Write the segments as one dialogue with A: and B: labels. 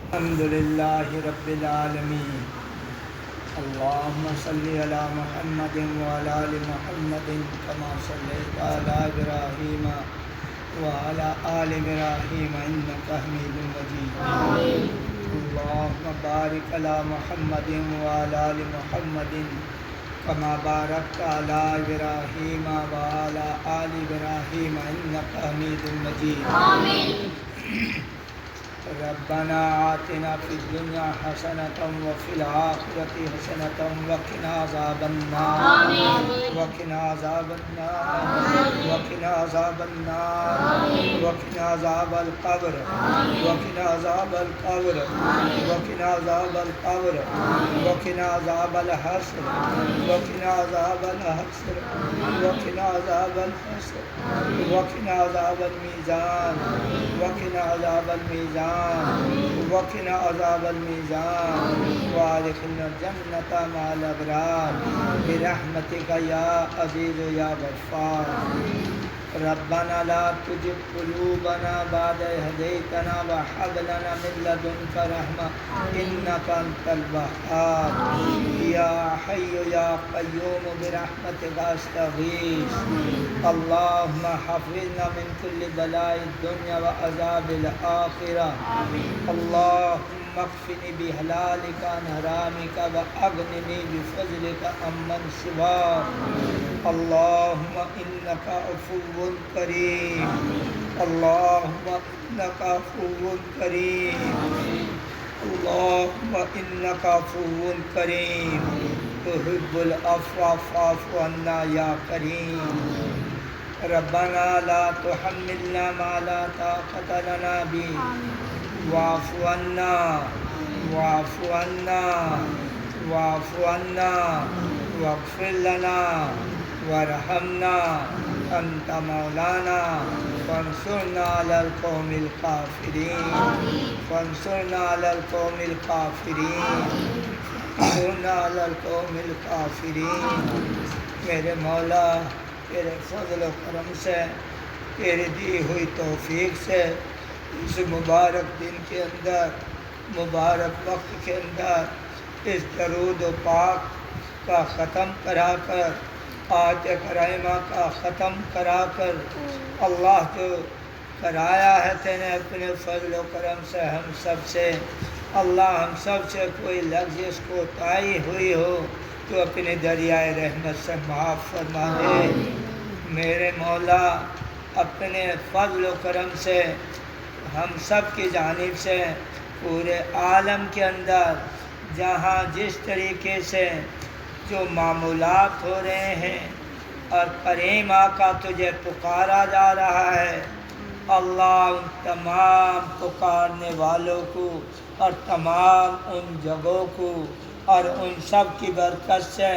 A: الحمد للہ رب العالمین اللہم صلی علی محمد وعلی آل محمد کما صلیت علی ابراہیم وعلی آل ابراہیم انک حمید مجید اللہم بارک علی محمد وعلی آل محمد کما بارکت علی ابراہیم وعلی آل ابراہیم انک حمید مجید ربنا آتنا فی الدنیا حسنة وفی الآخرة حسنة وقنا عذاب النار وقنا عذاب النار وقنا عذاب النار وقنا عذاب القبر وقنا عذاب القبر وقنا عذاب القبر وقنا عذاب الحشر وقنا عذاب الحشر وقنا عذاب الحشر وقنا عذاب الميزان وقنا عذاب الميزان وقنا عذاب الميزان وادخلنا الجنة مع الأبرار برحمتك يا عزيز يا غفار ربنا لا تزغ قلوبنا بعد إذ هديتنا وهب لنا من لدنك رحمة إنك أنت الوهاب يا حي يا قيوم برحمتك أستغيث اللهم حفظنا من كل بلاء الدنيا وعذاب الآخرة اللهم اكفني بحلالك عن حرامك واغنني بفضلك عمن سواك اللهم إنك عفو كريم اللهم إنك عفو كريم اللهم إنك عفو كريم تحب العفو فاعف عنا يا كريم ربنا لا تحملنا ما لا طاقة لنا به واعف عنا واعف عنا واعف عنا واغفر لنا وارحمنا أنت مولانا فانصرنا على القوم الكافرين فانصرنا على القوم الكافرين فانصرنا على القوم الكافرين میرے مولا تیرے فضل و کرم سے تیرے دی ہوئی توفیق سے اس مبارک دن کے اندر مبارک وقت کے اندر اس درود و پاک کا ختم کرا کر آیت کریمہ کا ختم کرا کر اللہ جو کرایا ہے تینے اپنے فضل و کرم سے ہم سب سے اللہ ہم سب سے کوئی لفظ اس کو تائی ہوئی ہو تو اپنے دریائے رحمت سے معاف فرما دے میرے مولا اپنے فضل و کرم سے ہم سب کی جانب سے پورے عالم کے اندر جہاں جس طریقے سے جو معمولات ہو رہے ہیں اور کریم آقا تجھے پکارا جا رہا ہے اللہ ان تمام پکارنے والوں کو اور تمام ان جگہوں کو اور ان سب کی برکت سے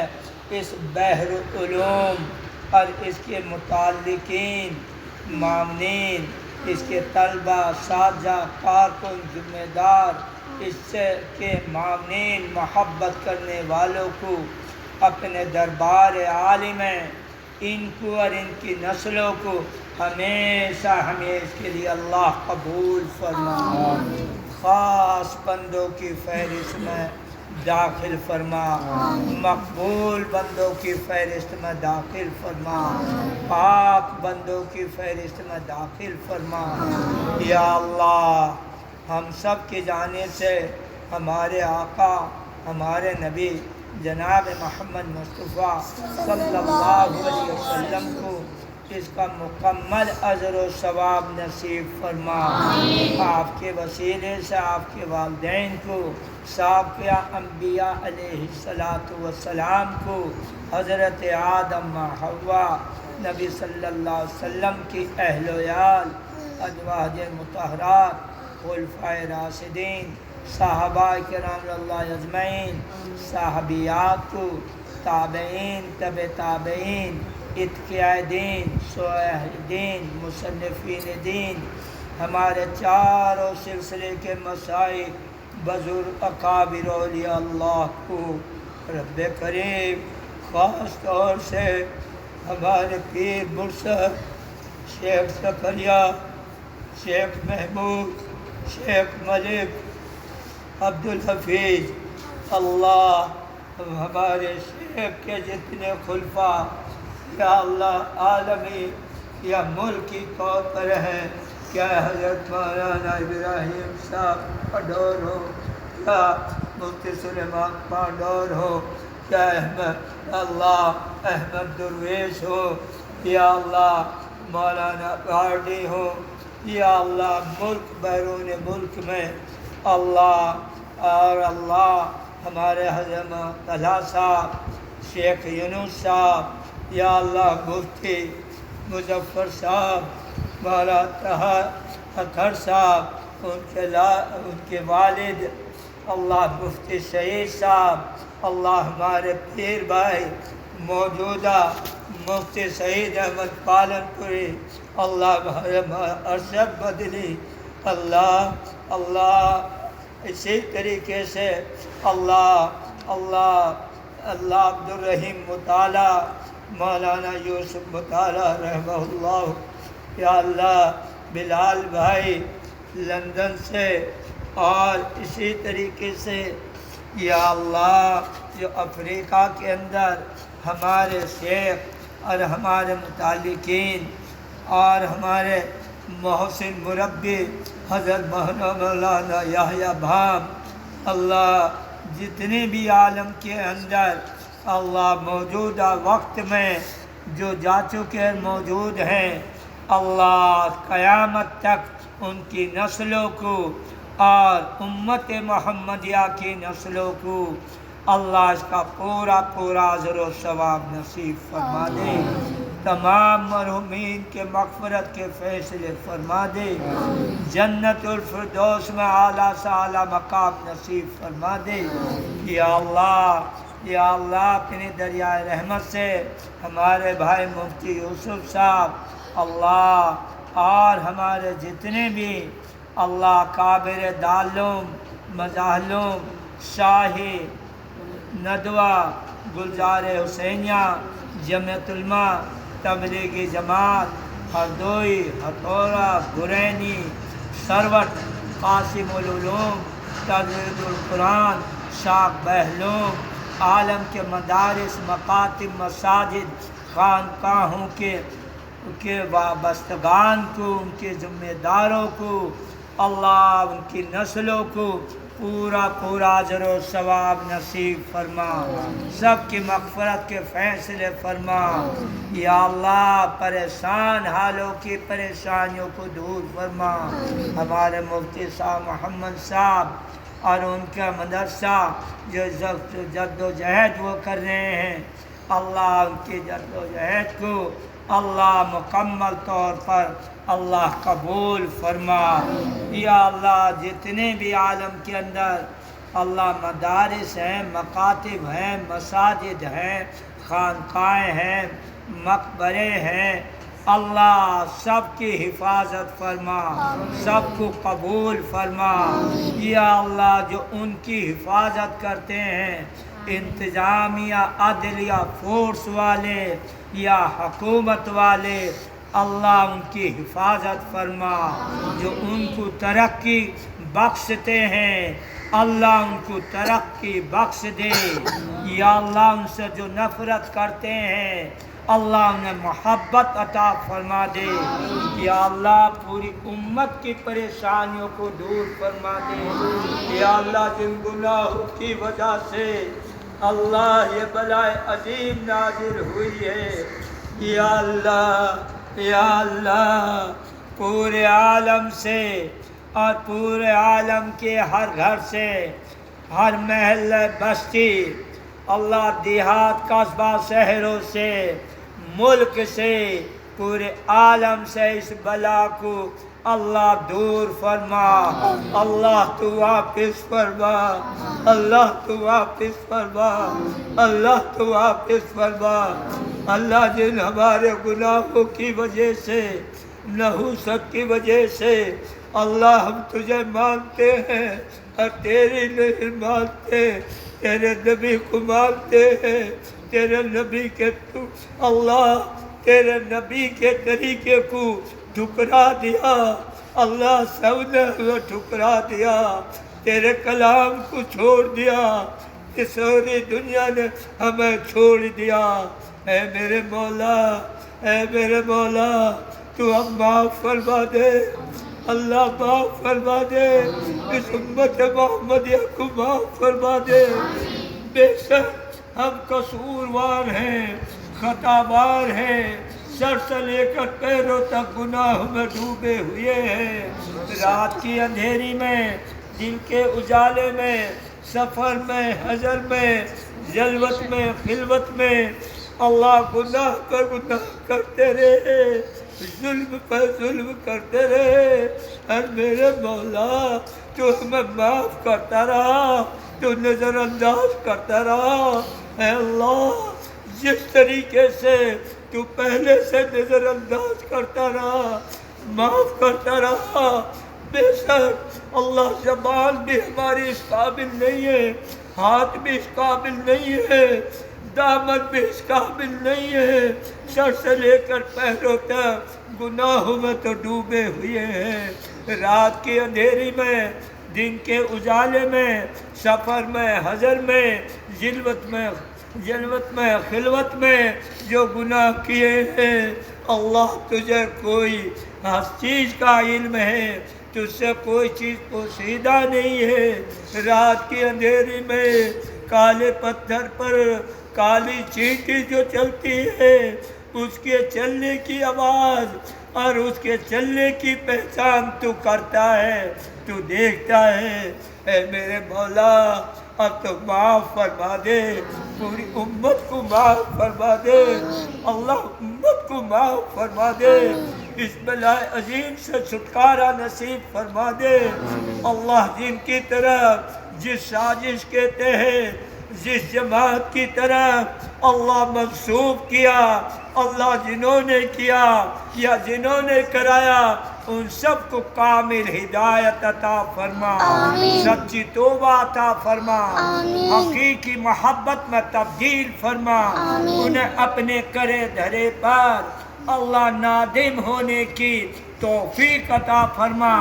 A: اس بحر العلوم اور اس کے متعلقین مامنین اس کے طلبہ اساتذہ کارکن ذمہ دار اس سے کے مامنین محبت کرنے والوں کو اپنے دربار عالی میں ان کو اور ان کی نسلوں کو ہمیشہ اس کے لیے اللہ قبول فرما خاص بندوں کی فہرست میں داخل فرما مقبول بندوں کی فہرست میں داخل فرما پاک بندوں کی فہرست میں داخل فرما یا اللہ ہم سب کی جانب سے ہمارے آقا ہمارے نبی جناب محمد مصطفیٰ صلی اللہ علیہ وسلم کو اس کا مکمل اجر و ثواب نصیب فرما آپ کے وسیلے سے آپ کے والدین کو سابقہ انبیاء علیہ السلام کو حضرت آدم و حوا نبی صلی اللہ علیہ وسلم کی اہل و عیال ازواج مطہرات خلفائے راشدین صحابہ کرام اللہ اجمعین صحابیات کو تابعین تبع تابعین اتقیاء دین شواہ دین مصنفین دین ہمارے چاروں سلسلے کے مشائخ بزرگ اکابر اولیاء اللہ کو رب کریم خاص طور سے ہمارے پیر مرشد شیخ زکریا شیخ محمود شیخ ملک عبدالحفیظ، اللہ ہمارے شیخ کے جتنے خلفاء یا اللہ عالمی یا ملکی طور پر ہیں، کیا حضرت مولانا ابراہیم صاحب پڈور ہو، کیا مفتی سلیمان پانڈور ہو، کیا احمد درویش ہو، یا اللہ مولانا گارڈی ہو، یا اللہ ملک بیرون ملک میں اللہ اور اللہ ہمارے حضرت طلحہ صاحب، شیخ یونس صاحب، یا اللہ مفتی مظفر صاحب، مولانا اطہر صاحب، ان کے والد اللہ مفتی سعید صاحب، اللہ ہمارے پیر بھائی موجودہ مفتی سعید احمد پالن پوری، اللہ ارشد مدنی، اللہ اسی طریقے سے اللہ عبد الرحیم مطالعہ، مولانا یوسف مطالعہ رحمہ اللہ، یا اللہ بلال بھائی لندن سے، اور اسی طریقے سے یا اللہ جو افریقہ کے اندر ہمارے شیخ اور ہمارے متعلقین اور ہمارے محسن مربی حضرت مولانا یحییٰ بھام، اللہ جتنے بھی عالم کے اندر اللہ موجودہ وقت میں جو جا چکے موجود ہیں، اللہ قیامت تک ان کی نسلوں کو اور امت محمدیہ کی نسلوں کو اللہ اس کا پورا اجر و ثواب نصیب فرما دے، تمام مرحومین کے مغفرت کے فیصلے فرما دے، جنت الفردوس میں اعلیٰ سے اعلیٰ مقام نصیب فرما دے، یا اللہ اپنی دریائے رحمت سے ہمارے بھائی مفتی یوسف صاحب، اللہ اور ہمارے جتنے بھی اللہ کابر دارالعلوم، مظاہرالعلوم، شاہی، ندوہ، گلزار حسینیہ، جمعیت علماء، تبلیغی جماعت، ہردوئی، ہتھورا، گرینی، سروٹ، قاسم العلوم، تجوید القرآن، شاخ بہلوم، عالم کے مدارس، مکاتب، مساجد، خانقاہوں کے وابستگان کو، ان کے ذمہ داروں کو، اللہ ان کی نسلوں کو پورا اجر و ثواب نصیب فرما، سب کی مغفرت کے فیصلے فرما، یا اللہ پریشان حالوں کی پریشانیوں کو دور فرما، ہمارے مفتی صاحب محمد صاحب اور ان کا مدرسہ جو جد و جہد وہ کر رہے ہیں، اللہ ان کی جد و جہد کو اللہ مکمل طور پر اللہ قبول فرما، یا اللہ جتنے بھی عالم کے اندر اللہ مدارس ہیں، مکاتب ہیں، مساجد ہیں، خانقاہیں ہیں، مقبرے ہیں، اللہ سب کی حفاظت فرما، سب کو قبول فرما، یا اللہ جو ان کی حفاظت کرتے ہیں انتظامیہ، عدلیہ فورس والے یا حکومت والے، اللہ ان کی حفاظت فرما، جو ان کو ترقی بخشتے ہیں اللہ ان کو ترقی بخش دے، یا اللہ ان سے جو نفرت کرتے ہیں اللہ انہیں محبت عطا فرما دے، یا اللہ پوری امت کی پریشانیوں کو دور فرما دے، یا اللہ جن گناہوں کی وجہ سے اللہ یہ بلائے عظیم نازل ہوئی ہے، یا اللہ پورے عالم سے اور پورے عالم کے ہر گھر سے، ہر محلہ بستی، اللہ دیہات قصبہ شہروں سے، ملک سے، پورے عالم سے اس بلا کو اللہ دور فرما، اللہ تو واپس فرما، اللہ تو واپس فرما، اللہ تو واپس فرما، اللہ جن ہمارے گناہوں کی وجہ سے، نحوست کی وجہ سے اللہ ہم تجھے مانتے ہیں اور تیری نہیں مانتے، تیرے نبی کو مانتے ہیں، تیرے نبی کے اللہ تیرے نبی کے طریقے کو ٹھکرا دیا، اللہ سب نے ٹھکرا دیا، تیرے کلام کو چھوڑ دیا، اس ساری دنیا نے ہمیں چھوڑ دیا۔ اے میرے مولا، اے میرے مولا، تو ہم معاف فرما دے، اللہ معاف فرما دے، اس امت محمدیہ کو معاف فرما دے۔ بے شک ہم قصوروار ہیں، خطابار ہیں، سر سے لے کر پیروں تک گناہ میں ڈوبے ہوئے ہیں۔ رات کی اندھیری میں، دن کے اجالے میں، سفر میں، حضر میں، جلوت میں، خلوت میں، اللہ گناہ پر گناہ کرتے رہے، ظلم پر ظلم کرتے رہے۔ اور میرے مولا تو ہمیں معاف کرتا رہا، تو نظر انداز کرتا رہا۔ اے اللہ، جس طریقے سے تو پہلے سے نظر انداز کرتا رہا، معاف کرتا رہا، بے شک اللہ زبان بھی ہماری اس قابل نہیں ہے، ہاتھ بھی اس قابل نہیں ہے، دامن بھی اس قابل نہیں ہے، سر سے لے کر پیروں تک گناہوں میں تو ڈوبے ہوئے ہیں۔ رات کی اندھیری میں، دن کے اجالے میں، سفر میں، حضر میں، جلوت میں، خلوت میں جو گناہ کیے ہیں، اللہ تجھے کوئی ہر چیز کا علم ہے، تجھ سے کوئی چیز پوشیدہ نہیں ہے۔ رات کی اندھیری میں کالے پتھر پر کالی چینٹی جو چلتی ہے، اس کے چلنے کی آواز اور اس کے چلنے کی پہچان تو کرتا ہے، تو دیکھتا ہے۔ اے میرے مولا، اب تو معاف فرما دے، پوری امت کو معاف فرما دے، اللہ امت کو معاف فرما دے، اس بلائے عظیم سے چھٹکارا نصیب فرما دے۔ اللہ جن کی طرف جس سازش کے تحت، جس جماعت کی طرف اللہ منسوب کیا، اللہ جنہوں نے کیا یا جنہوں نے کرایا، ان سب کو کامل ہدایت عطا فرما، سچی توبہ عطا فرما، حقیقی محبت میں تبدیل فرما، انہیں اپنے کرے دھرے پر اللہ نادم ہونے کی توفیق عطا فرما،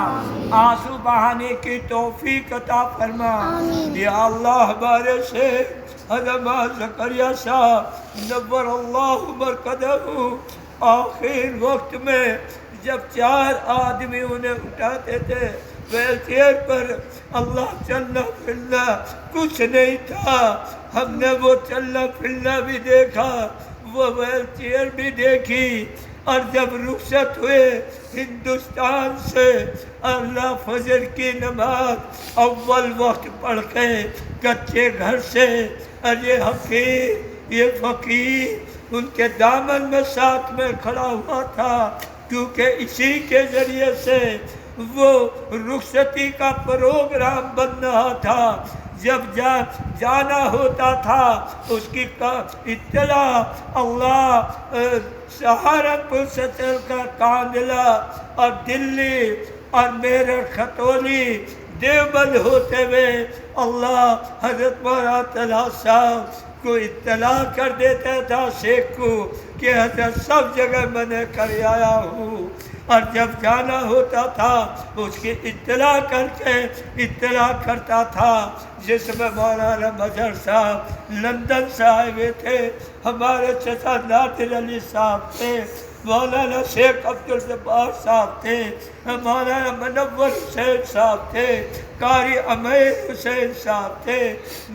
A: آنسو بہانے کی توفیق عطا فرما۔ یا اللہ، ہمارے شیخ حضرت زکریا صاحب نور اللہ مرکزہ، آخر وقت میں جب 4 آدمی انہیں اٹھاتے تھے ویل چیئر پر، اللہ چلنا پھرنا کچھ نہیں تھا، ہم نے وہ چلنا پھرنا بھی دیکھا، وہ ویل چیئر بھی دیکھی، اور جب رخصت ہوئے ہندوستان سے، اللہ فجر کی نماز اول وقت پڑھ کے کچے گھر سے، اور یہ حقیر، یہ فقیر ان کے دامن میں ساتھ میں کھڑا ہوا تھا، کیونکہ اسی کے ذریعے سے وہ رخصتی کا پروگرام بن رہا تھا۔ جب جانا ہوتا تھا، اس کی اطلاع اللہ سہارنپور سے چل کر کاندھلا اور دلی اور میرٹھ، کھتولی، دیوبند ہوتے ہوئے اللہ حضرت مولانا طلحہ صاحب کو اطلاع کر دیتا تھا شیخ کو کہ حضرت سب جگہ میں نے کر آیا ہوں، اور جب جانا ہوتا تھا اس کی اطلاع کر کے اطلاع کرتا تھا۔ جس میں مولانا مظہر صاحب لندن سے آئے ہوئے تھے، ہمارے چچا نادر علی صاحب تھے، مولانا شیخ عبدالجبار صاحب تھے، مولانا منور حسین صاحب تھے، قاری امیر حسین صاحب تھے،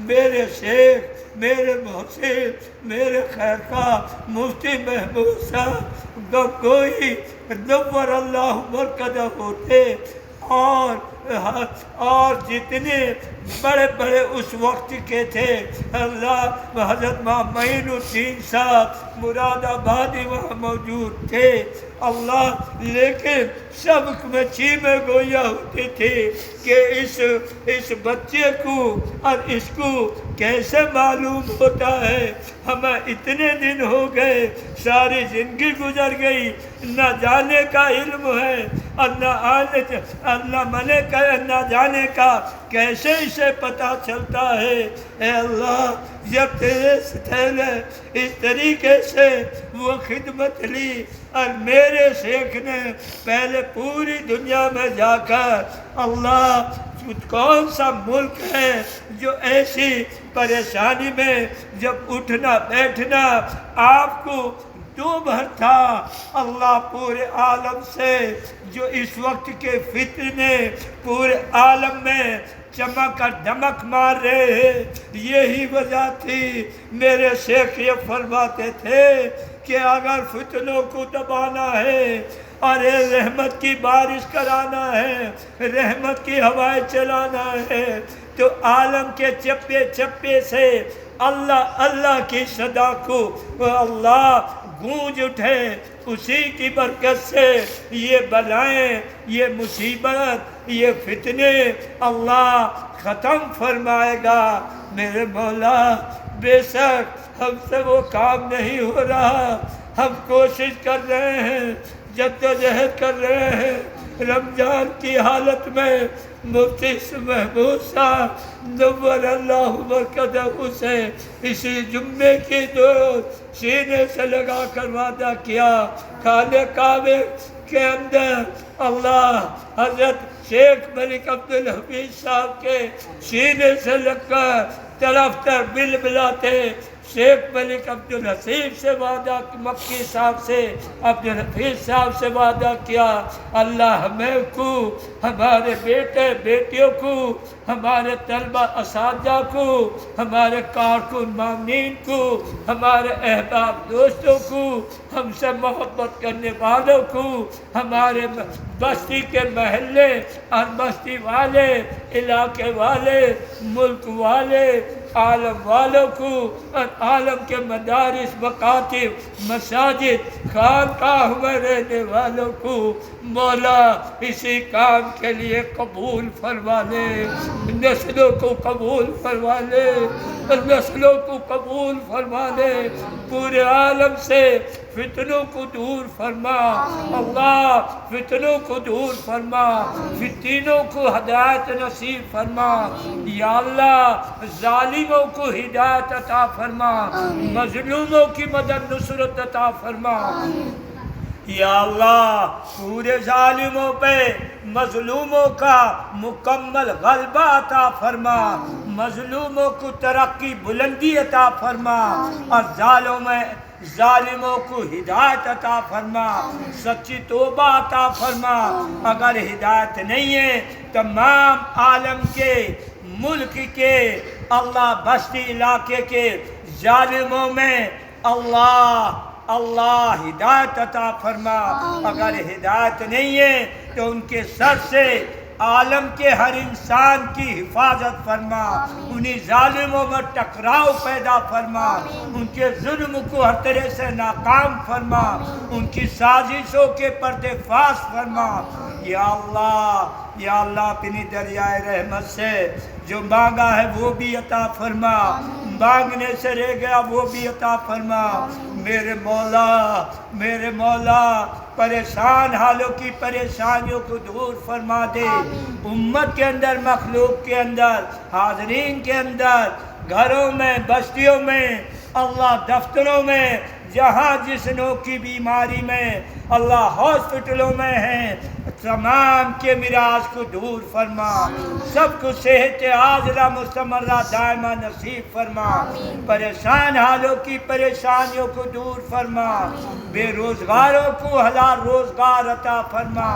A: میرے شیخ، میرے محسن، میرے خیرخواہ مفتی محمود صاحب گنگوئی نور اللہ مرکزہ ہوتے، اور جتنے بڑے بڑے اس وقت کے تھے، اللہ حضرت معین الدین صاحب مراد آبادی وہاں موجود تھے، اللہ، لیکن سب میں چیمیں گویا ہوتی تھی کہ اس بچے کو اور اس کو کیسے معلوم ہوتا ہے، ہمیں اتنے دن ہو گئے، ساری زندگی گزر گئی، نہ جانے کا علم ہے اور نہ منے کا، نہ جانے کا کیسے اسے پتہ چلتا ہے۔ اے اللہ، جب تیرے اس طریقے سے وہ خدمت لی، اور میرے شیخ نے پہلے پوری دنیا میں جا کر اللہ کون سا ملک ہے جو ایسی پریشانی میں جب اٹھنا بیٹھنا آپ کو دو بھر تھا؟ اللہ پورے عالم سے جو اس وقت کے فتنے پورے عالم میں چمک اور دمک مار رہے ہیں، یہی وجہ تھی۔ میرے شیخ یہ فرماتے تھے کہ اگر فتنوں کو دبانا ہے اور رحمت کی بارش کرانا ہے، رحمت کی ہوائیں چلانا ہے، تو عالم کے چپے چپے سے اللہ اللہ کی صدا کو اللہ گونج اٹھے، اسی کی برکت سے یہ بلائیں، یہ مصیبت، یہ فتنے اللہ ختم فرمائے گا۔ میرے مولا بے شک ہم سے وہ کام نہیں ہو رہا، ہم کوشش کر رہے ہیں، جدوجہد کر رہے ہیں۔ رمضان کی حالت میں مفتی محمود صاحب نور اللہ مرکزہ سے اسی جمعے کی دو سینے سے لگا کر وعدہ کیا، خانہ کعبہ کے اندر اللہ حضرت شیخ ملک عبدالحفیظ صاحب کے سینے سے لگ کر طرف تر بل بلاتے شیخ ملک عبدالحفیظ سے وعدہ، مکی صاحب سے عبدالحفیظ صاحب سے وعدہ کیا، اللہ ہمیں کو، ہمارے بیٹے بیٹیوں کو، ہمارے طلبہ اساتذہ کو، ہمارے کارکن مامنین کو، ہمارے احباب دوستوں کو، ہم سے محبت کرنے والوں کو، ہمارے بستی کے محلے اور بستی والے، علاقے والے، ملک والے، عالم والوں کو اور عالم کے مدارس، مکاتب، مساجد، خانقاہ میں رہنے والوں کو مولا اسی کام کے لیے قبول فرما لے، نسلوں کو قبول فرما لے، نسلوں کو قبول فرما لے، پورے عالم سے فتنوں کو دور فرما اللہ، فتنوں کو دور فرما، فتنوں کو ہدایت نصیب فرما یا اللہ، ظالموں کو ہدایت عطا فرما، مظلوموں کی مدد نصرت عطا فرما یا اللہ، پورے ظالموں پہ مظلوموں کا مکمل غلبہ عطا فرما، مظلوموں کو ترقی بلندی عطا فرما اور ظالموں کو ہدایت عطا فرما، سچی توبہ عطا فرما۔ اگر ہدایت نہیں ہے تمام عالم کے، ملک کے، اللہ بستی علاقے کے ظالموں میں اللہ ہدایت عطا فرما۔ اگر ہدایت نہیں ہے تو ان کے سر سے عالم کے ہر انسان کی حفاظت فرما، انہی ظالموں میں ٹکراؤ پیدا فرما، ان کے ظلم کو ہر طرح سے ناکام فرما، ان کی سازشوں کے پردے فاش فرما یا اللہ اپنی دریائے رحمت سے جو مانگا ہے وہ بھی عطا فرما، مانگنے سے رہ گیا وہ بھی عطا فرما۔ میرے مولا پریشان حالوں کی پریشانیوں کو دور فرما دے، امت کے اندر، مخلوق کے اندر، حاضرین کے اندر، گھروں میں، بستیوں میں، اللہ دفتروں میں، جہاں جس نوع کی بیماری میں، اللہ ہاسپٹلوں میں ہیں، تمام کے مراض کو دور فرما، سب کو صحت عاجلہ مستمرہ دائمہ نصیب فرما، پریشان حالوں کی پریشانیوں کو دور فرما، بے روزگاروں کو حلال روزگار عطا فرما،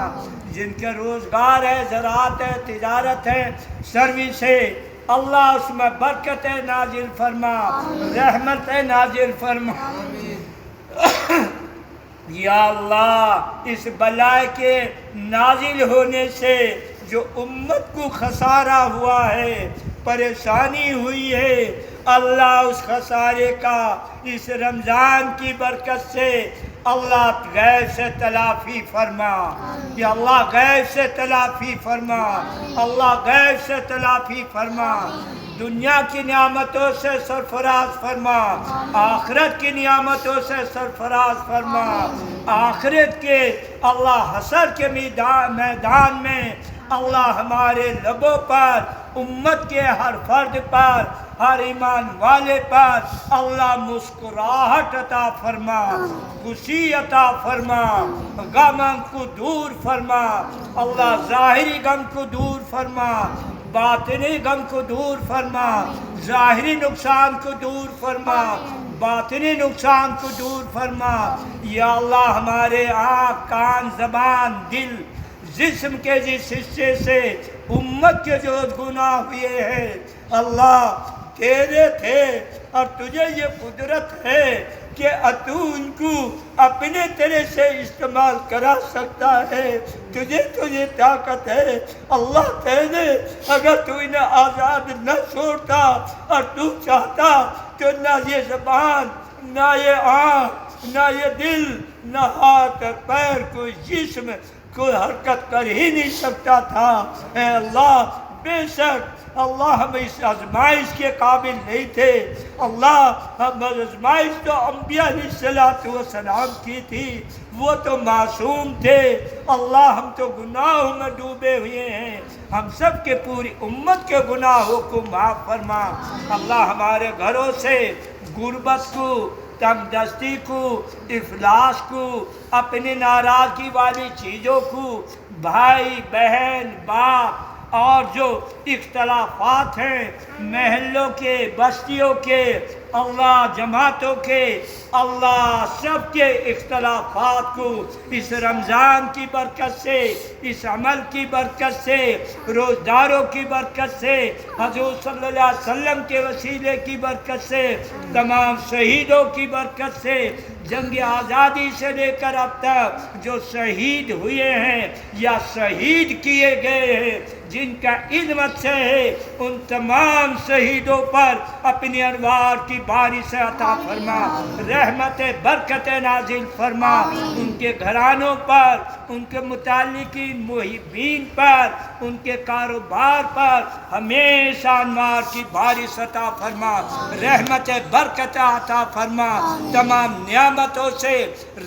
A: جن کے روزگار ہے، زراعت ہے، تجارت ہے، سروس ہے، اللہ اس میں برکت نازل فرما، رحمت نازل فرما یا اللہ، اس بلائے کے نازل ہونے سے جو امت کو خسارہ ہوا ہے، پریشانی ہوئی ہے، اللہ اس خسارے کا اس رمضان کی برکت سے اللہ غیب سے تلافی فرما یا اللہ غیب سے تلافی فرما، اللہ غیب سے تلافی فرما، دنیا کی نعمتوں سے سرفراز فرما، آخرت کی نعمتوں سے سرفراز فرما، آخرت کے اللہ حشر کے میدان میں اللہ ہمارے لبوں پر، امت کے ہر فرد پر، ہر ایمان والے پر اللہ مسکراہٹ عطا فرما، خوشی عطا فرما، غم کو دور فرما، اللہ ظاہری غم کو دور فرما، باطنی غم کو دور فرما، ظاہری نقصان کو دور فرما، باطنی نقصان کو دور فرما۔ یا اللہ ہمارے آنکھ، کان، زبان، دل، جسم کے جس حصے سے امت کے جو گناہ ہوئے ہیں اللہ تیرے تھے، اور تجھے یہ قدرت ہے کہ تو ان کو اپنے طرح سے استعمال کرا سکتا ہے۔ تجھے طاقت ہے اللہ تیرے، اگر تو انہیں آزاد نہ چھوڑتا اور تو چاہتا تو نہ یہ زبان، نہ یہ آنکھ، نہ یہ دل، نہ ہاتھ اور پیر، کوئی جسم کوئی حرکت کر ہی نہیں سکتا تھا۔ اے اللہ بے شک اللہ ہم اس آزمائش کے قابل نہیں تھے، اللہ ہم آزمائش تو انبیاء علیہ السلام کی تھی، وہ تو معصوم تھے، اللہ ہم تو گناہوں میں ڈوبے ہوئے ہیں، ہم سب کے پوری امت کے گناہوں کو معاف فرما۔ اللہ ہمارے گھروں سے غربت کو، تنگ دستی کو، افلاس کو، اپنی ناراضگی والی چیزوں کو، بھائی بہن باپ اور جو اختلافات ہیں محلوں کے، بستیوں کے، اللہ جماعتوں کے، اللہ سب کے اختلافات کو اس رمضان کی برکت سے، اس عمل کی برکت سے، روزداروں کی برکت سے، حضور صلی اللہ علیہ وسلم کے وسیلے کی برکت سے، تمام شہیدوں کی برکت سے، جنگ آزادی سے لے کر اب تک جو شہید ہوئے ہیں یا شہید کیے گئے ہیں، جن کا علم سے ہے، ان تمام شہیدوں پر اپنی انوار کی بارش عطا فرما، رحمت برکت نازل فرما، ان کے گھرانوں پر، ان کے متعلقین محبین پر، ان کے کاروبار پر ہمیشہ انوار کی بارش عطا فرما، رحمت برکت عطا فرما، تمام نعمتوں سے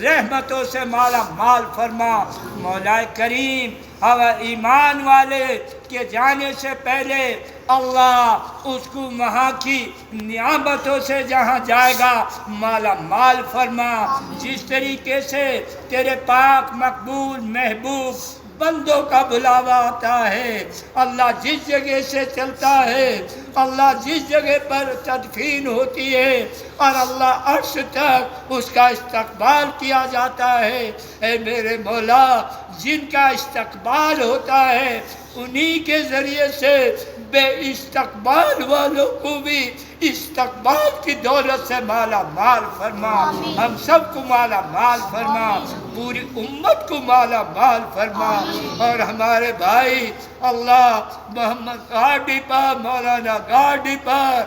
A: رحمتوں سے مالا مال فرما۔ مولا کریم ایمان والے کے جانے سے پہلے اللہ اس کو وہاں کی نعمتوں سے جہاں جائے گا مالا مال فرما، جس طریقے سے تیرے پاک مقبول محبوب بندوں کا بلاوا آتا ہے، اللہ جس جگہ سے چلتا ہے، اللہ جس جگہ پر تدفین ہوتی ہے اور اللہ عرش تک اس کا استقبال کیا جاتا ہے، اے میرے مولا جن کا استقبال ہوتا ہے انہی کے ذریعے سے بے استقبال والوں کو بھی استقبال کی دولت سے مالا مال فرما، ہم سب کو مالا مال فرما، پوری امت کو مالا مال فرما، اور ہمارے بھائی اللہ محمد گاڑی پر، مولانا گاڑی پر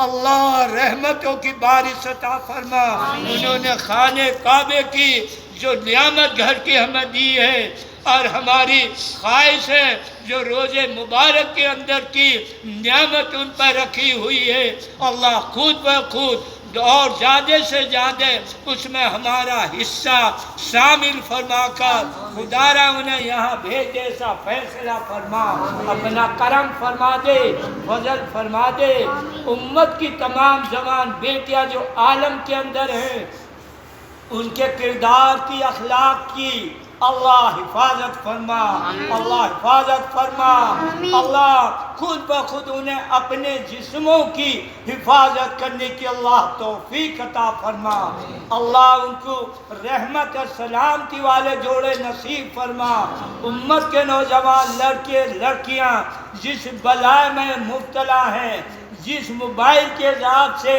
A: اللہ رحمتوں کی بارش عطا فرما، انہوں نے خانے کعبے کی جو نعمت گھر کی ہمیں دی ہے، اور ہماری خواہش ہے جو روزے مبارک کے اندر کی نعمت ان پر رکھی ہوئی ہے، اللہ خود بخود اور زیادہ سے زیادہ اس میں ہمارا حصہ شامل فرما کر خدارا انہیں یہاں بھیجے، ایسا فیصلہ فرما، اپنا کرم فرما دے، فضل فرما دے، امت کی تمام جوان بیٹیاں جو عالم کے اندر ہیں ان کے کردار کی، اخلاق کی اللہ حفاظت فرما، اللہ حفاظت فرما، اللہ خود بخود انہیں اپنے جسموں کی حفاظت کرنے کی اللہ توفیق عطا فرما، اللہ ان کو رحمت اور سلامتی والے جوڑے نصیب فرما، امت کے نوجوان لڑکے لڑکیاں جس بلائے میں مبتلا ہیں، جس موبائل کے عذاب سے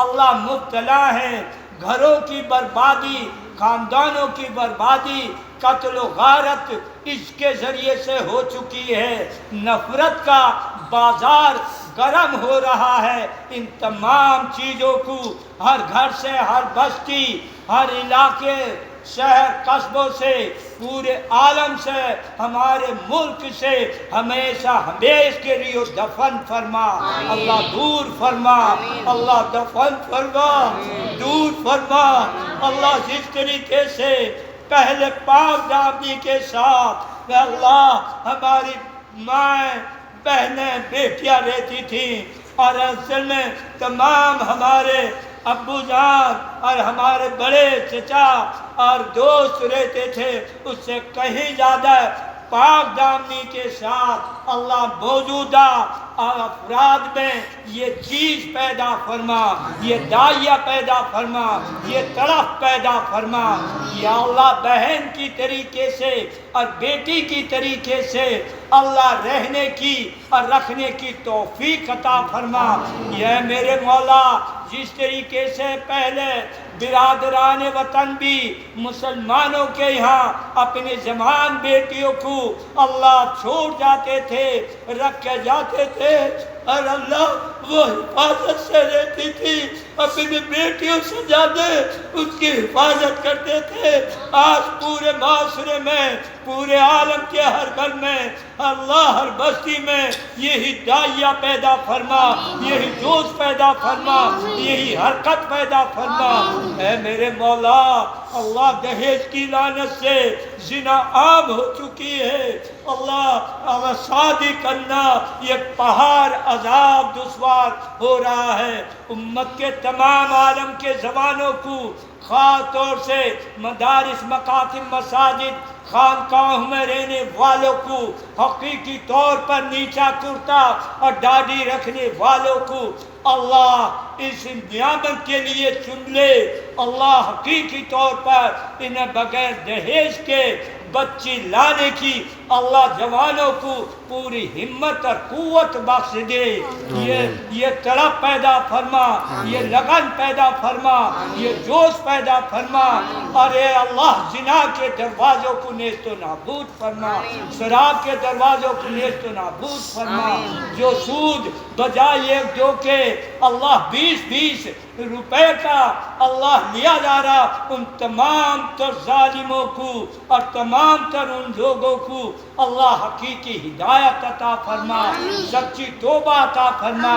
A: اللہ مبتلا ہیں، گھروں کی بربادی، خاندانوں کی بربادی، قتل و غارت اس کے ذریعے سے ہو چکی ہے، نفرت کا بازار گرم ہو رہا ہے، ان تمام چیزوں کو ہر گھر سے، ہر بستی، ہر علاقے، شہر قصبوں سے، پورے عالم سے، ہمارے ملک سے ہمیشہ ہمیش کے لیے دفن فرما، اللہ دور فرما، اللہ دفن فرما، دور فرما، اللہ جس طریقے سے پہلے پاک دامنی کے ساتھ اللہ ہماری مائیں بہنیں بیٹیاں رہتی تھیں، اور اصل میں تمام ہمارے ابو جان اور ہمارے بڑے چچا اور دوست رہتے تھے، اس سے کہیں زیادہ پاک دامنی کے ساتھ اللہ موجودہ افراد میں یہ چیز پیدا فرما، یہ داعیہ پیدا فرما، یہ طرف پیدا فرما۔ یا اللہ بہن کی طریقے سے اور بیٹی کی طریقے سے اللہ رہنے کی اور رکھنے کی توفیق عطا فرما۔ یہ میرے مولا جس طریقے سے پہلے برادران وطن بھی مسلمانوں کے یہاں اپنے جوان بیٹیوں کو اللہ چھوڑ جاتے تھے، رکھ کے جاتے تھے، اور اللہ وہ حفاظت سے رہتی تھی، اپنی بیٹیوں سے زیادہ اس کی حفاظت کرتے تھے۔ آج پورے معاشرے میں، پورے عالم کے ہر گھر میں اللہ ہر بستی میں یہی داعیہ پیدا فرما، یہی جوش پیدا فرما، یہی حرکت پیدا فرما۔ اے میرے مولا اللہ دہیج کی لعنت سے زنا عام ہو چکی ہے، اللہ شادی کرنا یہ پہاڑ عذاب دشوار ہو رہا ہے۔ امت کے تمام عالم کے زبانوں کو خاص طور سے مدارس، مکاتب، مساجد، خانقاہوں میں رہنے والوں کو، حقیقی طور پر نیچا کرتا اور داڑھی رکھنے والوں کو اللہ اس نعمت کے لیے چن لے۔ اللہ حقیقی طور پر انہیں بغیر دہیج کے بچی لانے کی اللہ جوانوں کو پوری ہمت اور قوت بخش دے۔ یہ طلب پیدا فرما، یہ لگن پیدا فرما، یہ جوش پیدا فرما، اور اے اللہ زنا کے دروازوں کو نیست و نابود فرما، شراب کے دروازوں کو نیست و نابود فرما۔ جو سود بجائے ایک جو کہ اللہ 20-20 روپے کا اللہ لیا جا رہا، ان تمام تر ظالموں کو اور تمام تر ان لوگوں کو اللہ حقیقی ہدایت عطا فرما، سچی توبہ عطا فرما۔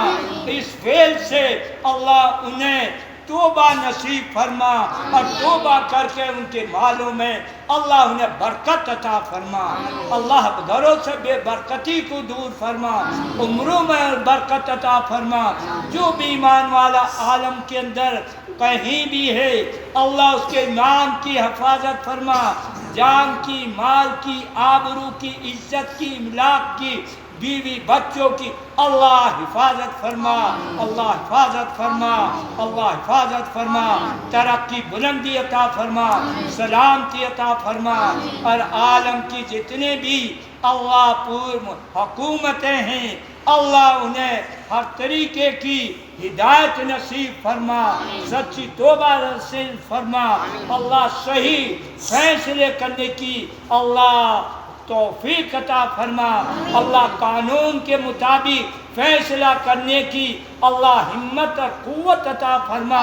A: اس فعل سے اللہ انہیں توبہ نصیب فرما، اور توبہ کر کے ان کے مالوں میں اللہ انہیں برکت عطا فرما۔ اللہ گھروں سے بے برکتی کو دور فرما، عمروں میں برکت عطا فرما۔ جو بھی ایمان والا عالم کے اندر کہیں بھی ہے اللہ اس کے ایمان کی حفاظت فرما، جان کی، مال کی، آبرو کی، عزت کی، املاک کی، بیوی بچوں کی اللہ حفاظت فرما، اللہ حفاظت فرما، اللہ حفاظت فرما۔ ترقی بلندی عطا فرما، سلامتی عطا فرما، اور عالم کی جتنے بھی اللہ پور حکومتیں ہیں اللہ انہیں ہر طریقے کی ہدایت نصیب فرما، سچی توبہ نصیب فرما، اللہ صحیح فیصلے کرنے کی اللہ توفیق عطا فرما، اللہ قانون کے مطابق فیصلہ کرنے کی اللہ ہمت اور قوت عطا فرما۔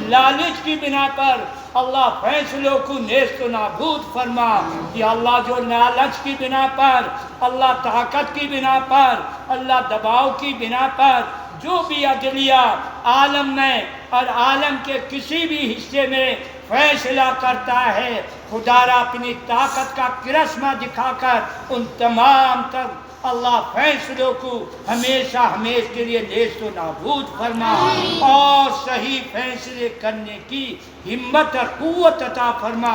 A: لالچ کی بنا پر اللہ فیصلوں کو نیست و نابود فرما۔ یا اللہ جو لالچ کی بنا پر، اللہ طاقت کی بنا پر، اللہ دباؤ کی بنا پر جو بھی عدلیہ عالم میں اور عالم کے کسی بھی حصے میں فیصلہ کرتا ہے، خدا را اپنی طاقت کا کرشمہ دکھا کر ان تمام تر اللہ فیصلوں کو ہمیشہ ہمیشہ کے لیے نیست و نابود فرما، اور صحیح فیصلے کرنے کی ہمت اور قوت عطا فرما۔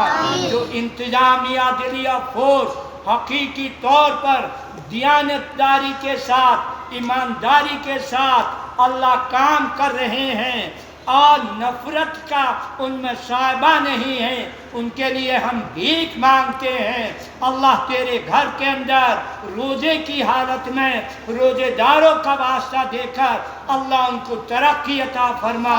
A: جو انتظامیہ عدلیہ فورس حقیقی طور پر دیانتداری کے ساتھ، ایمانداری کے ساتھ اللہ کام کر رہے ہیں اور نفرت کا ان میں شائبہ نہیں ہے، ان کے لیے ہم بھیک مانگتے ہیں۔ اللہ تیرے گھر کے اندر روزے کی حالت میں روزے داروں کا واسطہ دے کر اللہ ان کو ترقی عطا فرما،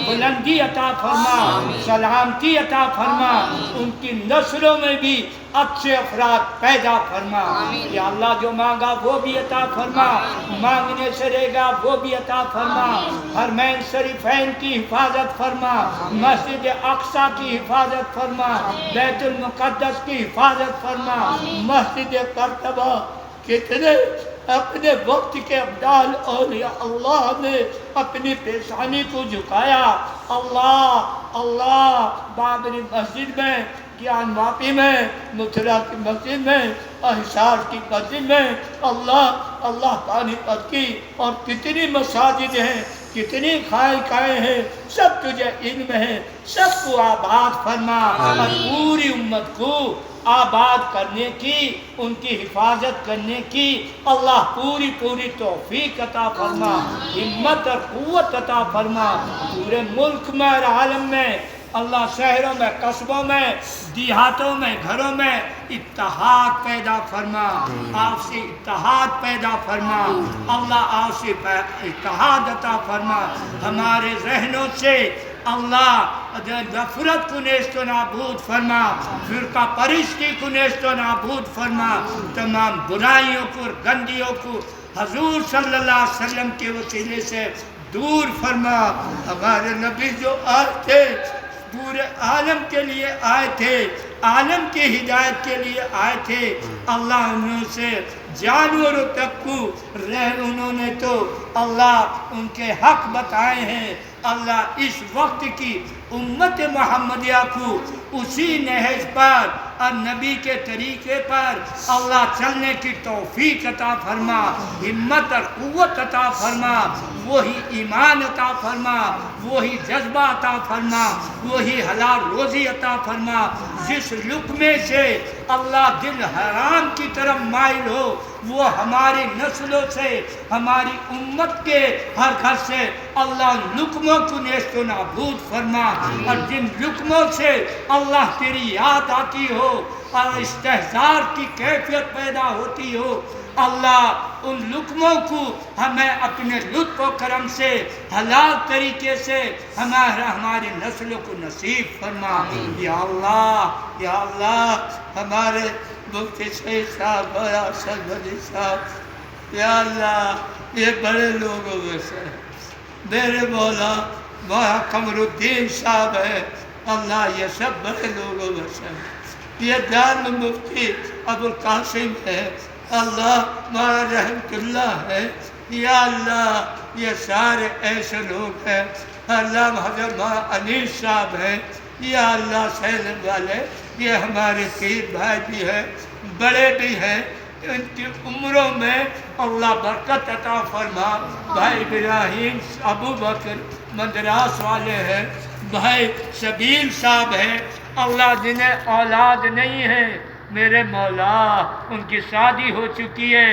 A: بلندی عطا فرما، سلامتی عطا فرما، ان کی نسلوں میں بھی اچھے افراد پیدا فرما۔ یا اللہ جو مانگا وہ بھی عطا فرما، مانگنے سے رہے گا وہ بھی عطا فرما۔ حرمین شریفین کی حفاظت فرما، مسجد اقصی کی حفاظت فرما، بیت المقدس کی حفاظت فرما، مسجد قرطبہ کتنے اپنے وقت کے ابدال اولیاء اللہ نے اپنی پیشانی کو جھکایا۔ اللہ بابری مسجد میں، گیان واپی میں، متھرا کی مسجد میں، احسار کی مسجد میں، اللہ پانی پت کی، اور کتنی مساجد ہیں، کتنی خانقاہیں ہیں، سب تجھے علم ہے، سب کو آباد فرما، اور پوری امت کو آباد کرنے کی، ان کی حفاظت کرنے کی اللہ پوری پوری توفیق عطا فرما، ہمت اور قوت عطا فرما، پورے ملک میں اور عالم میں اللہ، شہروں میں، قصبوں میں، دیہاتوں میں، گھروں میں اتحاد پیدا فرما، آپسی اتحاد پیدا فرما اللہ، آپسی اتحاد عطا فرما، ہمارے ذہنوں سے اللہ نفرت کو نیست و نابود فرما، فرقہ پرستی کو نیست و نابود فرما، تمام برائیوں کو اور گندیوں کو حضور صلی اللہ علیہ وسلم کے وسیلے سے دور فرما۔ ہمارے نبی جو آئے تھے پورے عالم کے لیے آئے تھے، عالم کی ہدایت کے لیے آئے تھے اللہ، انہوں سے جانوروں تک کو انہوں نے تو اللہ ان کے حق بتائے ہیں اللہ، اس وقت کی امت محمدیہ کو اسی نہج پر اور نبی کے طریقے پر اللہ چلنے کی توفیق عطا فرما، ہمت اور قوت عطا فرما، وہی ایمان عطا فرما، وہی جذبہ عطا فرما، وہی حلال روزی عطا فرما، جس لقمے سے اللہ دل حرام کی طرف مائل ہو وہ ہماری نسلوں سے، ہماری امت کے ہر گھر سے اللہ لقموں کو نیست و نابود فرما، اور جن لقموں سے اللہ تیری یاد آتی ہو اور استحضار کی کیفیت پیدا ہوتی ہو اللہ، ان لقموں کو ہمیں اپنے لطف و کرم سے حلال طریقے سے ہماری نسلوں کو نصیب فرما۔ یا اللہ ہمارے مفتی سعید صاحب اور ارشد ولی صاحب، یا اللہ یہ بڑے لوگوں میں سے میرے مولا قمر الدین صاحب ہے اللہ، یہ سب بڑے لوگوں میں سے، یہ جان مفتی ابوالقاسم ہے اللہ، مولانا رحمت اللہ ہے، یا اللہ یہ سارے ایسے لوگ ہیں اللہ، حضرت مولانا انیس صاحب ہیں، یا اللہ سیلم والے، یہ ہمارے پیر بھائی بھی ہیں، بڑے بھی ہیں، ان کی عمروں میں اللہ برکت عطا فرما۔ بھائی ابراہیم ابو بکر مدراس والے ہیں، بھائی شبیر صاحب ہیں اللہ، جنہیں اولاد نہیں ہے میرے مولا ان کی شادی ہو چکی ہے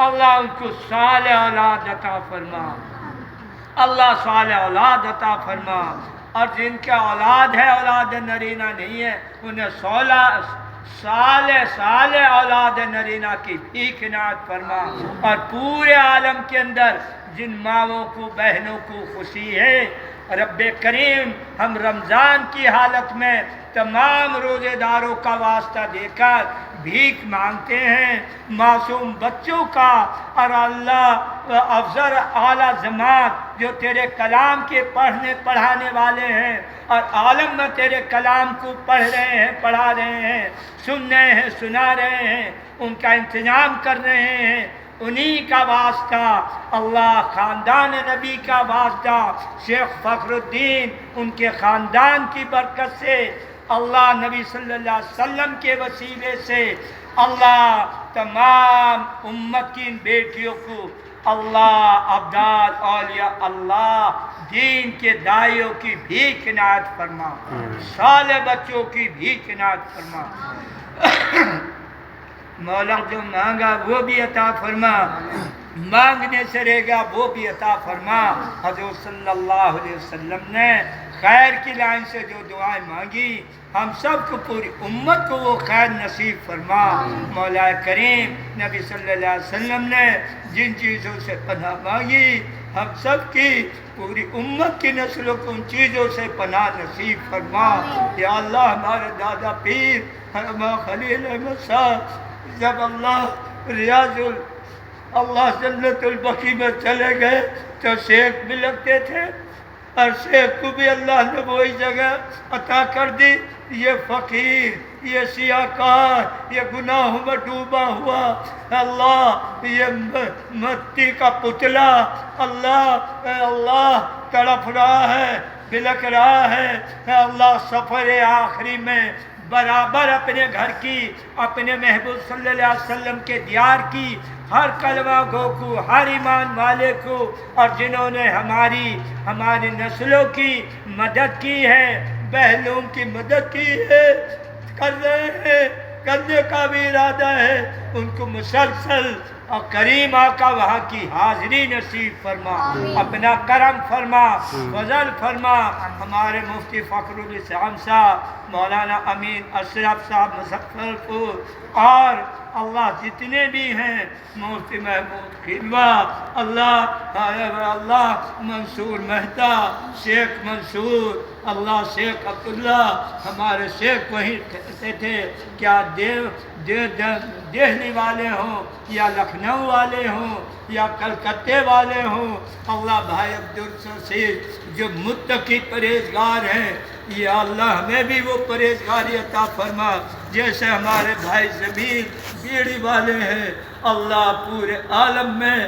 A: اللہ، ان کو صالح اولاد عطا فرما اللہ، صالح اولاد عطا فرما، اور جن کا اولاد ہے اولاد نرینہ نہیں ہے انہیں صالح اولاد نرینہ کی بھیک عنایت فرما، اور پورے عالم کے اندر جن ماؤں کو بہنوں کو خوشی ہے رب کریم، ہم رمضان کی حالت میں تمام روزے داروں کا واسطہ دے کر بھیک مانگتے ہیں، معصوم بچوں کا، اور اللہ افسر اعلیٰ جماعت جو تیرے کلام کے پڑھانے والے ہیں اور عالم میں تیرے کلام کو پڑھ رہے ہیں، پڑھا رہے ہیں، سن رہے ہیں، سنا رہے ہیں، ان کا انتظام کر رہے ہیں، انہی کا واسطہ اللہ، خاندان نبی کا واسطہ، شیخ فخر الدین ان کے خاندان کی برکت سے اللہ، نبی صلی اللہ علیہ وسلم کے وسیلے سے اللہ، تمام امت کی ان بیٹیوں کو اللہ، ابدال اولیاء اللہ، دین کے دائیوں کی بھیک عنایت فرما، صالح بچوں کی بھیک عنایت فرما مولا، جو مانگا وہ بھی عطا فرما، مانگنے سے رہے گا وہ بھی عطا فرما۔ حضور صلی اللہ علیہ وسلم نے خیر کی لائن سے جو دعائیں مانگی ہم سب کو، پوری امت کو وہ خیر نصیب فرما۔ مولا کریم نبی صلی اللہ علیہ وسلم نے جن چیزوں سے پناہ مانگی ہم سب کی، پوری امت کی نسلوں کو ان چیزوں سے پناہ نصیب فرما۔ یا اللہ ہمارے دادا پیر علامہ خلیل احمد صاحب جب اللہ ریاض اللہ جنت البقیع میں چلے گئے تو شیخ بھی لگتے تھے، اور شیخ کو بھی اللہ نے وہی جگہ عطا کر دی۔ یہ فقیر، یہ سیاہکار، یہ گناہوں میں ڈوبا ہوا اللہ، یہ مٹی کا پتلا اللہ تڑپ رہا ہے، بلک رہا ہے اللہ، سفر آخری میں برابر اپنے گھر کی، اپنے محبوب صلی اللہ علیہ وسلم کے دیار کی ہر کلمہ گو کو، ہر ایمان والے کو، اور جنہوں نے ہماری نسلوں کی مدد کی ہے، بہنوں کی مدد کی ہے، کر رہے ہیں کرنے کا بھی ارادہ ہے، ان کو مسلسل اور کریم آقا وہاں کی حاضری نصیب فرما، اپنا کرم فرما، فضل فرما۔ ہمارے مفتی فخر الاسلام صاحب، مولانا امین اشرف صاحب مظفر پور، اور اللہ جتنے بھی ہیں، مفتی محمود کھلوا، اللہ منصور مہتا، شیخ منصور، اللہ شیخ عبداللہ، ہمارے شیخ وہیں کہتے تھے، کیا دہلی والے ہوں یا لکھنؤ والے ہوں یا کلکتے والے ہوں، اللہ بھائی عبدالرشید جو متقی پرہیزگار ہیں، یا اللہ ہمیں بھی وہ پرہیزگاری عطا فرما جیسے ہمارے بھائی زمین بیڑی والے ہیں۔ اللہ پورے عالم میں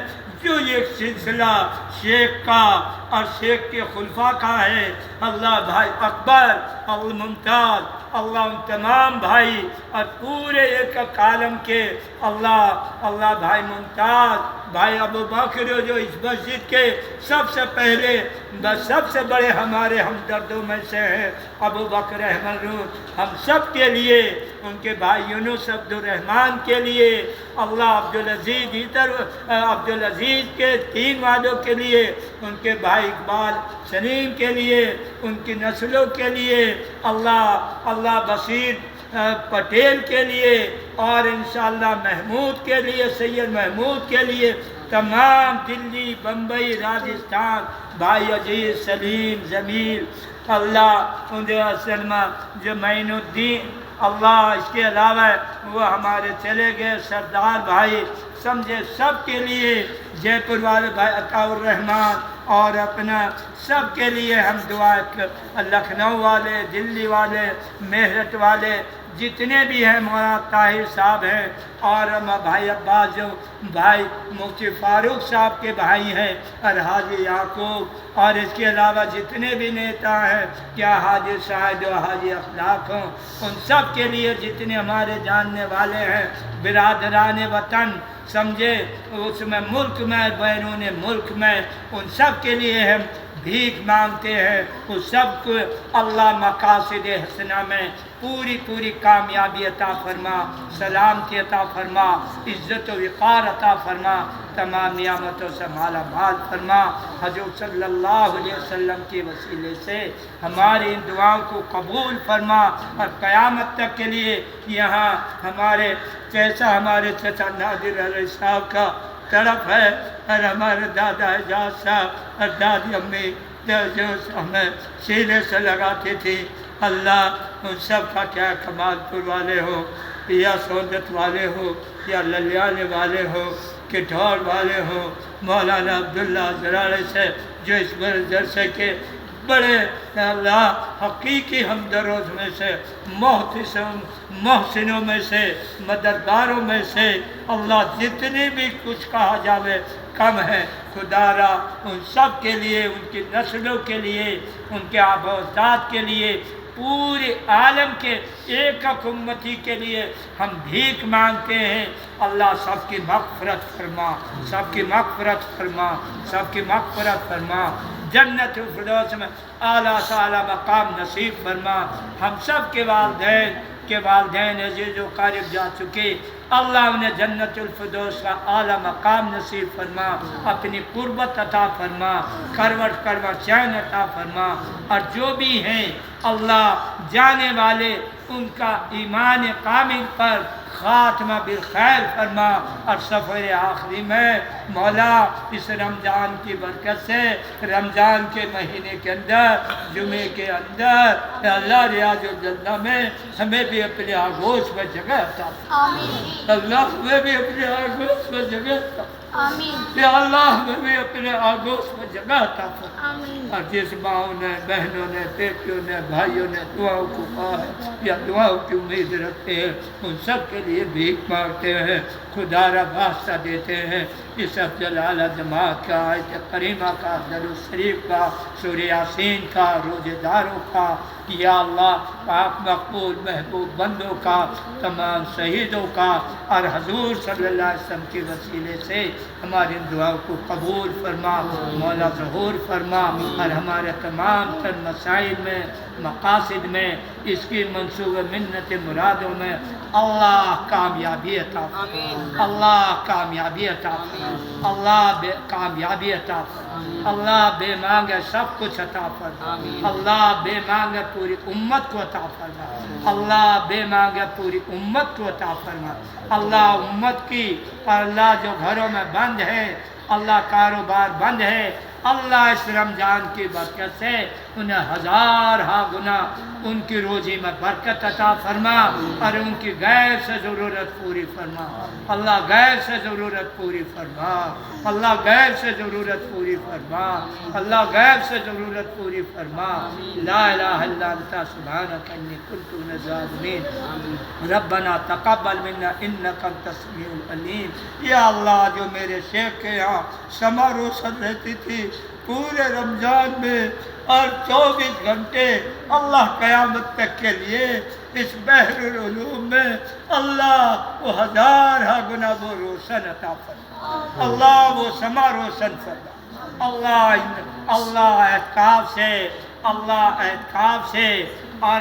A: جو یہ سلسلہ شیخ کا اور شیخ کے خلفاء کا ہے، اللہ بھائی اکبر، الممتاز، اللہ ان تمام بھائی اور پورے ایک عالم کے اللہ بھائی ممتاز، بھائی ابو بکر جو اس مسجد کے سب سے پہلے سب سے بڑے ہمارے ہمدردوں میں سے ہیں، ابو بکر احمد نور، ہم سب کے لیے، ان کے بھائی یونس عبد الرحمن کے لیے، اللہ عبدالعزیز کے 3 والوں کے لیے، ان کے بھائی اقبال سلیم کے لیے، ان کی نسلوں کے لیے، اللہ بصیر پٹیل کے لیے، اور انشاءاللہ محمود کے لیے، سید محمود کے لیے، تمام دلی، بمبئی، راجستھان، بھائی عزیز سلیم جمیل، اللہ سلمہ جو معین الدین، اللہ اس کے علاوہ وہ ہمارے چلے گئے سردار بھائی سمجھے، سب کے لیے، جے پور والے بھائی عطاء الرحمان، اور اپنا سب کے لیے ہم دعا، لکھنؤ والے، دلی والے، میرٹھ والے، جتنے بھی ہیں، مولانا طاہر صاحب ہیں، اور بھائی عباس جو بھائی مفتی فاروق صاحب کے بھائی ہیں، اور حاجی یعقوب، اور اس کے علاوہ جتنے بھی نیتا ہیں، کیا حاجی شاہد و حاجی اخلاق ہوں، ان سب کے لیے جتنے ہمارے جاننے والے ہیں، برادران وطن سمجھے، اس میں ملک میں، بیرون ملک میں، ان سب کے لیے ہم بھیک مانگتے ہیں، اس سب کو اللہ مقاصد حسنہ میں پوری کامیابی عطا فرما، سلامتی عطا فرما، عزت و وقار عطا فرما، تمام نعمتوں سے مالا مال فرما، حضور صلی اللہ علیہ وسلم کے وسیلے سے ہماری ان دعاؤں کو قبول فرما، اور قیامت تک کے لیے یہاں ہمارے جیسا ہمارے چچا نادر علیہ صاحب کا طرف ہے، اور ہمارے دادا اعجاز صاحب اور دادی امی جو ہمیں سینے سے لگاتی تھی، اللہ ان سب کا کیا کمال پور والے ہو یا سعودت والے ہو یا للیانے والے ہو کٹھور والے ہو، مولانا عبداللہ زرارے سے جو اس بڑے جلسے کے بڑے اللہ حقیقی ہمدروز میں سے، محسنوں میں سے، مددگاروں میں سے، اللہ جتنی بھی کچھ کہا جاوے کم ہے، خدا را ان سب کے لیے، ان کی نسلوں کے لیے، ان کے آبا و اجداد کے لیے، پورے عالم کے ایک امتی کے لیے ہم بھیک مانگتے ہیں، اللہ سب کی مغفرت فرما، سب کی مغفرت فرما، سب کی مغفرت فرما، جنت الفردوس میں اعلیٰ سے اعلیٰ مقام نصیب فرما، ہم سب کے والدین عزیز و قارب جا چکے، اللہ انہیں جنت الفردوس کا اعلیٰ مقام نصیب فرما، اپنی قربت عطا فرما، کروٹ چین عطا فرما، اور جو بھی ہیں اللہ جانے والے ان کا ایمان کامل پر خاتمہ بالخیر فرما، اور سفر آخری میں مولا اس رمضان کی برکت سے، رمضان کے مہینے کے اندر، جمعے کے اندر، اللہ ریاض الجنہ میں ہمیں بھی اپنے آغوش میں جگہ عطا فرما، اللہ ہمیں بھی اپنے آغوش میں جگہ عطا فرما، یا اللہ ہمیں بھی اپنے آغوش میں جگہ عطا فرما، اور جس ماؤں نے، بہنوں نے، بیٹیوں نے، بھائیوں نے دعاؤں کو کہا ہے یا دعاؤں کی امید رکھتے ہیں، ان سب کے لیے بھیک مانگتے ہیں، خدا را واسطہ دیتے ہیں، اس افضل اعلیٰ جماعت کا، آیت کریمہ کا، درود شریف کا، سورہ یاسین کا، روزے داروں کا، یا اللہ پاک مقبول محبوب بندوں کا، تمام شہیدوں کا، اور حضور صلی اللہ علیہ وسلم کے وسیلے سے ہماری دعاؤں کو قبول فرما، مولا ظہور فرما، اور ہمارے تمام تر مسائل میں، مقاصد میں، اس کی منصوبہ منت مرادوں میں اللہ کامیابی عطا فرما، اللہ کامیابی عطا فرما، اللہ کامیابی عطا فرما، اللہ بے مانگے سب کچھ عطا فرما، اللہ بے مانگے پوری امت کو عطا فرما، اللہ بے مانگے پوری امت کو عطا فرما، اللہ امت کی، اور اللہ جو گھروں میں بند ہے، اللہ کاروبار بند ہے، اللہ اس رمضان کی برکت سے انہیں ہزارہا گنا ان کی روزی میں برکت عطا فرما، اور ان کی غیر سے ضرورت پوری فرما، اللہ غیر سے ضرورت پوری فرما، اللہ غیر سے ضرورت پوری فرما، اللہ غیر سے ضرورت پوری فرما، لا الہ الا انت سبحانک انی کنت من الظالمین، ربنا تقبل منا انک انت السمیع العلیم۔ یا اللہ جو میرے شیخ کے یہاں شمع روشن رہتی تھی پورے رمضان میں اور 24 گھنٹے اللہ قیامت تک کے لیے اس بحر العلوم میں، اللہ وہ ہزارہا گنا وہ روشن عطا فرما، اللہ وہ شمع روشن فرما، اللہ اعتکاف سے، اللہ اعتکاف سے اور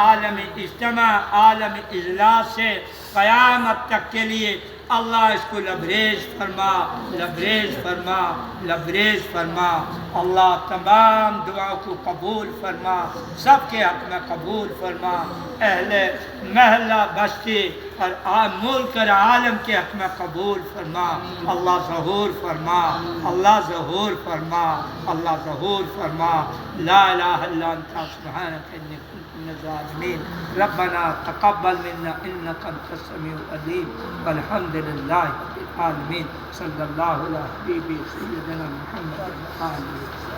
A: عالم اجتماع، عالم اجلاس سے قیامت تک کے لیے اللہ اس کو لبریز فرما، لبریز فرما، لبریز فرما، اللہ تمام دعاؤں کو قبول فرما، سب کے حق میں قبول فرما، اہل محلہ بستی اور ملک اور عالم کے حق میں قبول فرما، اللہ ظہور فرما، اللہ ظہور فرما، اللہ ظہور فرما، لا الہ الا انت سبحانک انی کنت من الظالمین، ربنا تقبل منا انک انت السمیع العلیم، والحمد للہ رب العالمین، صلی اللہ علیہ حبیبی سیدنا محمد وآلہ وسلم۔